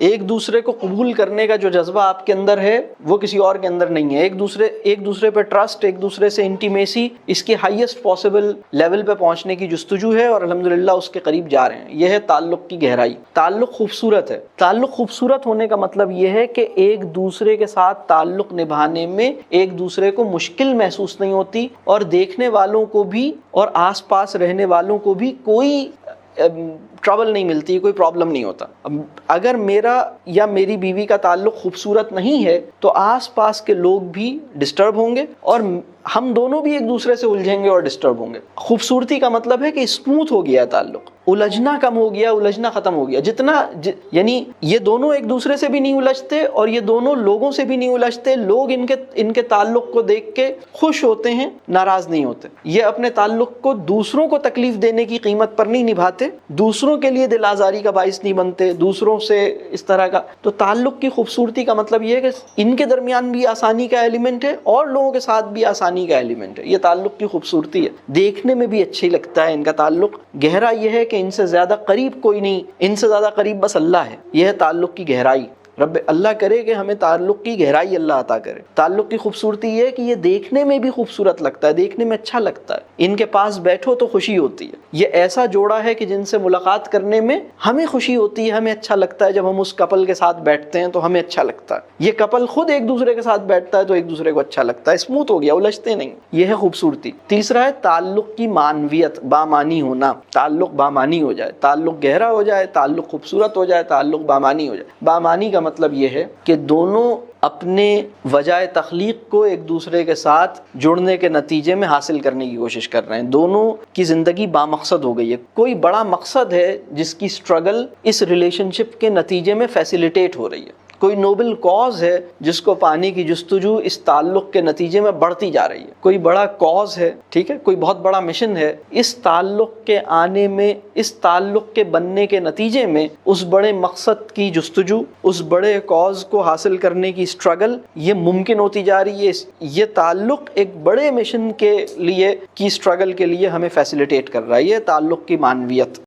ایک دوسرے کو قبول کرنے کا جو جذبہ آپ کے اندر ہے وہ کسی اور کے اندر نہیں ہے. ایک دوسرے پہ ٹرسٹ، ایک دوسرے سے انٹیمیسی، اس کی ہائیسٹ پاسبل لیول پہ پہنچنے کی جستجو ہے، اور الحمدللہ اس کے قریب جا رہے ہیں. یہ ہے تعلق کی گہرائی. تعلق خوبصورت ہے. تعلق خوبصورت ہونے کا مطلب یہ ہے کہ ایک دوسرے کے ساتھ تعلق نبھانے میں ایک دوسرے کو مشکل محسوس نہیں ہوتی، اور دیکھنے والوں کو بھی اور آس پاس رہنے والوں کو بھی کوئی ٹربل نہیں ملتی، کوئی پرابلم نہیں ہوتا. اگر میرا یا میری بیوی کا تعلق خوبصورت نہیں ہے تو آس پاس کے لوگ بھی ڈسٹرب ہوں گے، اور ہم دونوں بھی ایک دوسرے سے الجھیں گے اور ڈسٹرب ہوں گے. خوبصورتی کا مطلب ہے کہ اسموتھ ہو گیا تعلق، الجھنا کم ہو گیا، الجھنا ختم ہو گیا. یعنی یہ دونوں ایک دوسرے سے بھی نہیں الجھتے اور یہ دونوں لوگوں سے بھی نہیں الجھتے. لوگ ان کے تعلق کو دیکھ کے خوش ہوتے ہیں، ناراض نہیں ہوتے. یہ اپنے تعلق کو دوسروں کو تکلیف دینے کی قیمت پر نہیں نبھاتے، دوسروں کے لیے دل آزاری کا باعث نہیں بنتے، دوسروں سے اس طرح کا. تو تعلق کی خوبصورتی کا مطلب یہ ہے کہ ان کے درمیان بھی آسانی کا ایلیمنٹ ہے اور لوگوں کے ساتھ بھی آسانی کا ایلیمنٹ ہے. یہ تعلق کی خوبصورتی ہے. دیکھنے میں بھی اچھی لگتا ہے ان کا تعلق. گہرا یہ ہے کہ ان سے زیادہ قریب کوئی نہیں، ان سے زیادہ قریب بس اللہ ہے. یہ ہے تعلق کی گہرائی. رب اللہ کرے کہ ہمیں تعلق کی گہرائی اللہ عطا کرے. تعلق کی خوبصورتی یہ ہے کہ یہ دیکھنے میں بھی خوبصورت لگتا ہے، دیکھنے میں اچھا لگتا ہے. ان کے پاس بیٹھو تو خوشی ہوتی ہے. یہ ایسا جوڑا ہے کہ جن سے ملاقات کرنے میں ہمیں خوشی ہوتی ہے، ہمیں اچھا لگتا ہے. جب ہم اس کپل کے ساتھ بیٹھتے ہیں تو ہمیں اچھا لگتا ہے. یہ کپل خود ایک دوسرے کے ساتھ بیٹھتا ہے تو ایک دوسرے کو اچھا لگتا ہے، اسموتھ ہو گیا، الجھتے نہیں. یہ ہے خوبصورتی. تیسرا ہے تعلق کی معنویت، بامانی ہونا. تعلق بامانی ہو جائے، تعلق گہرا ہو جائے، تعلق خوبصورت ہو جائے، تعلق بامانی ہو جائے. بامانی کا مطلب یہ ہے کہ دونوں اپنے وجہ تخلیق کو ایک دوسرے کے ساتھ جڑنے کے نتیجے میں حاصل کرنے کی کوشش کر رہے ہیں. دونوں کی زندگی بامقصد ہو گئی ہے. کوئی بڑا مقصد ہے جس کی سٹرگل اس ریلیشن شپ کے نتیجے میں فیسیلیٹیٹ ہو رہی ہے. کوئی نوبل کاز ہے جس کو پانے کی جستجو اس تعلق کے نتیجے میں بڑھتی جا رہی ہے. کوئی بڑا کاز ہے، ٹھیک ہے، کوئی بہت بڑا مشن ہے. اس تعلق کے آنے میں، اس تعلق کے بننے کے نتیجے میں اس بڑے مقصد کی جستجو، اس بڑے کاز کو حاصل کرنے کی سٹرگل یہ ممکن ہوتی جا رہی ہے. یہ تعلق ایک بڑے مشن کے لیے کی سٹرگل کے لیے ہمیں فیسیلیٹیٹ کر رہا ہے. یہ تعلق کی معنویت.